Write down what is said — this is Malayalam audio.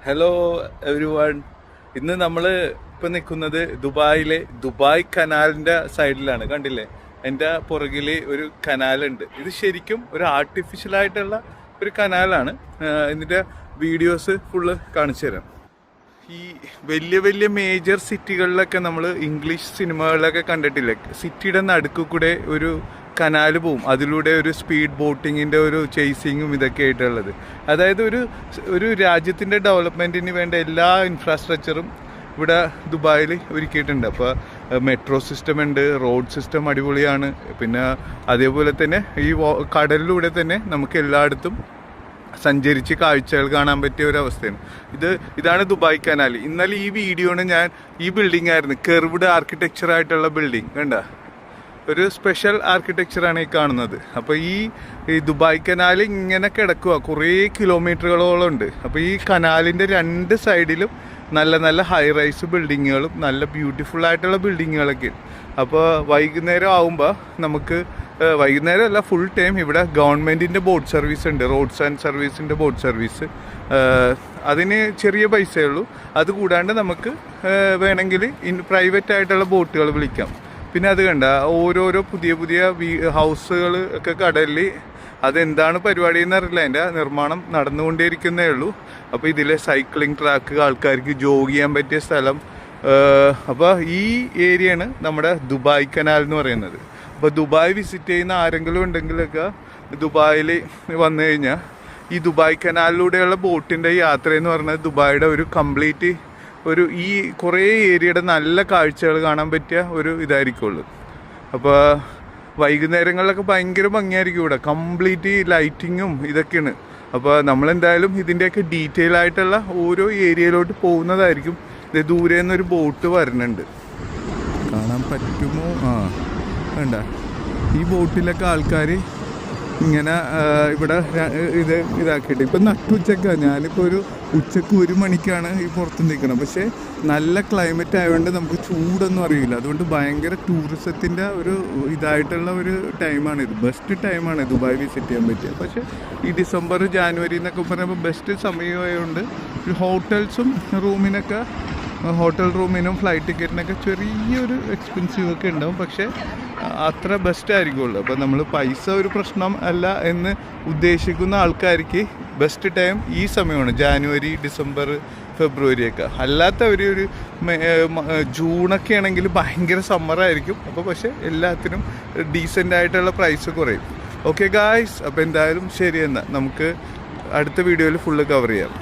Hello every one. ഇന്ന് നമ്മൾ ഇപ്പം നിൽക്കുന്നത് ദുബായിലെ ദുബായ് കനാലിൻ്റെ സൈഡിലാണ്. കണ്ടില്ലേ, എൻ്റെ പുറകിൽ ഒരു കനാലുണ്ട്. ഇത് ശരിക്കും ഒരു ആർട്ടിഫിഷ്യലായിട്ടുള്ള ഒരു കനാലാണ്. ഇതിൻ്റെ വീഡിയോസ് ഫുള്ള് കാണിച്ചു തരാം. ഈ വലിയ വലിയ മേജർ സിറ്റികളിലൊക്കെ നമ്മൾ ഇംഗ്ലീഷ് സിനിമകളിലൊക്കെ കണ്ടിട്ടില്ലേ, സിറ്റിയുടെ നടുക്ക് കൂടെ ഒരു കനാല് പോവും, അതിലൂടെ ഒരു സ്പീഡ് ബോട്ടിങ്ങിൻ്റെ ഒരു ചേസിങ്ങും ഇതൊക്കെ ആയിട്ടുള്ളത്. അതായത് ഒരു രാജ്യത്തിൻ്റെ ഡെവലപ്മെൻറ്റിന് വേണ്ട എല്ലാ ഇൻഫ്രാസ്ട്രക്ചറും ഇവിടെ ദുബായിൽ ഒരുക്കിയിട്ടുണ്ട്. അപ്പോൾ മെട്രോ സിസ്റ്റം ഉണ്ട്, റോഡ് സിസ്റ്റം അടിപൊളിയാണ്. പിന്നെ അതേപോലെ തന്നെ ഈ കടലിലൂടെ തന്നെ നമുക്ക് എല്ലായിടത്തും സഞ്ചരിച്ച് കാഴ്ചകൾ കാണാൻ പറ്റിയ ഒരു അവസ്ഥയാണ്. ഇതാണ് ദുബായ് കനാൽ. ഇന്നലെ ഈ വീഡിയോന് ഞാൻ ഈ ബിൽഡിംഗ് ആയിരുന്നു, കെർവ്ഡ് ആർക്കിടെക്ചർ ആയിട്ടുള്ള ബിൽഡിംഗ് കണ്ട, ഒരു സ്പെഷ്യൽ ആർക്കിടെക്ചറാണ് ഈ കാണുന്നത്. അപ്പോൾ ഈ ദുബായ് കനാൽ ഇങ്ങനെ കിടക്കുക, കുറേ കിലോമീറ്ററുകളോളം ഉണ്ട്. അപ്പോൾ ഈ കനാലിൻ്റെ രണ്ട് സൈഡിലും നല്ല നല്ല ഹൈ റൈസ് ബിൽഡിങ്ങുകളും നല്ല ബ്യൂട്ടിഫുൾ ആയിട്ടുള്ള ബിൽഡിങ്ങുകളൊക്കെ. അപ്പോൾ വൈകുന്നേരം ആകുമ്പോൾ നമുക്ക്, വൈകുന്നേരം അല്ല, ഫുൾ ടൈം ഇവിടെ ഗവൺമെൻറ്റിൻ്റെ ബോട്ട് സർവീസ് ഉണ്ട്, റോഡ്സ് ആൻഡ് സർവീസിൻ്റെ ബോട്ട് സർവീസ്. അതിന് ചെറിയ പൈസയേ ഉള്ളൂ. അതുകൂടാണ്ട് നമുക്ക് വേണമെങ്കിൽ പ്രൈവറ്റ് ആയിട്ടുള്ള ബോട്ടുകൾ വിളിക്കാം. പിന്നെ അത് കണ്ട, ഓരോരോ പുതിയ പുതിയ ഹൗസുകൾ ഒക്കെ കടലിൽ, അതെന്താണ് പരിപാടി എന്നറിയില്ല, അതിൻ്റെ നിർമ്മാണം നടന്നുകൊണ്ടേയിരിക്കുന്നേ ഉള്ളൂ. അപ്പോൾ ഇതിലെ സൈക്ലിംഗ് ട്രാക്ക്, ആൾക്കാർക്ക് ജോഗ് ചെയ്യാൻ പറ്റിയ സ്ഥലം. അപ്പോൾ ഈ ഏരിയയാണ് നമ്മുടെ ദുബായ് കനാൽ എന്ന് പറയുന്നത്. അപ്പോൾ ദുബായ് വിസിറ്റ് ചെയ്യുന്ന ആരെങ്കിലും ഉണ്ടെങ്കിലൊക്കെ ദുബായിൽ വന്നു കഴിഞ്ഞാൽ ഈ ദുബായ് കനാലിലൂടെയുള്ള ബോട്ടിൻ്റെ യാത്രയെന്ന് പറഞ്ഞാൽ ദുബായിയുടെ ഒരു കംപ്ലീറ്റ് ഈ കുറേ ഏരിയയുടെ നല്ല കാഴ്ചകൾ കാണാൻ പറ്റിയ ഒരു ഇതായിരിക്കുള്ളൂ. അപ്പോൾ വൈകുന്നേരങ്ങളിലൊക്കെ ഭയങ്കര ഭംഗിയായിരിക്കും ഇവിടെ, കംപ്ലീറ്റ് ലൈറ്റിങ്ങും ഇതൊക്കെയാണ്. അപ്പോൾ നമ്മളെന്തായാലും ഇതിൻ്റെയൊക്കെ ഡീറ്റെയിൽ ആയിട്ടുള്ള ഓരോ ഏരിയയിലോട്ട് പോകുന്നതായിരിക്കും. ദൂരെ നിന്നൊരു ബോട്ട് വരുന്നുണ്ട്, കാണാൻ പറ്റുമോ? വേണ്ട, ഈ ബോട്ടിലൊക്കെ ആൾക്കാർ ഇങ്ങനെ ഇവിടെ ഇതാക്കിയിട്ട്, ഇപ്പം നട്ടുച്ചക്കാണ്. ഞാനിപ്പോൾ ഒരു ഉച്ചക്ക് 1 മണിക്കാണ് ഈ പുറത്ത് നിൽക്കണം. പക്ഷേ നല്ല ക്ലൈമറ്റ് ആയതുകൊണ്ട് നമുക്ക് ചൂടൊന്നും അറിയില്ല. അതുകൊണ്ട് ഭയങ്കര ടൂറിസത്തിൻ്റെ ഒരു ഇതായിട്ടുള്ള ഒരു ടൈമാണിത്. ബെസ്റ്റ് ടൈമാണ് ദുബായ് വിസിറ്റ് ചെയ്യാൻ പറ്റിയത്. പക്ഷേ ഈ ഡിസംബർ ജാനുവരി എന്നൊക്കെ പറയുമ്പോൾ ബെസ്റ്റ് സമയമായതുകൊണ്ട് ഹോട്ടൽസും ഹോട്ടൽ റൂമിനും ഫ്ലൈറ്റ് ടിക്കറ്റിനൊക്കെ ചെറിയൊരു എക്സ്പെൻസീവ് ഒക്കെ ഉണ്ടാവും. പക്ഷേ അത്ര ബെസ്റ്റ് ആയിരിക്കുള്ളൂ. അപ്പോൾ നമ്മൾ പൈസ ഒരു പ്രശ്നം അല്ല എന്ന് ഉദ്ദേശിക്കുന്ന ആൾക്കാർക്ക് ബെസ്റ്റ് ടൈം ഈ സമയമാണ്, ജാനുവരി, ഡിസംബർ, ഫെബ്രുവരി ഒക്കെ. അല്ലാത്ത ഒരു ജൂണൊക്കെ ആണെങ്കിൽ ഭയങ്കര സമ്മറായിരിക്കും. അപ്പോൾ പക്ഷേ എല്ലാത്തിനും ഡീസൻ്റ് ആയിട്ടുള്ള പ്രൈസ് കുറയും. ഓക്കെ ഗായ്സ്, അപ്പോൾ എന്തായാലും ശരി, എന്നാൽ നമുക്ക് അടുത്ത വീഡിയോയിൽ ഫുള്ള് കവർ ചെയ്യാം.